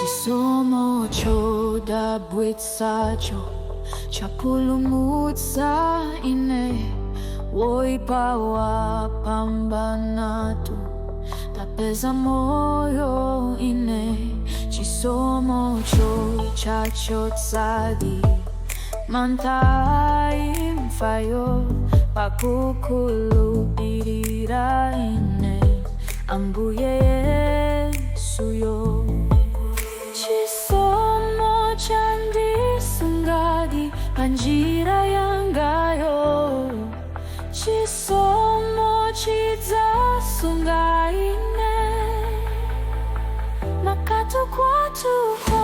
Chisomo chodabwitsacho chapulumutsa ine woipa wapambanatu tapeza moyo ine chisomo chacho tsadi mantai mfayo pakukhulupirira ine ambuye Yesuyo. Chisomo chandisungadi panjira yangayo, chisomo chidzasunga ine makatu kwatuho.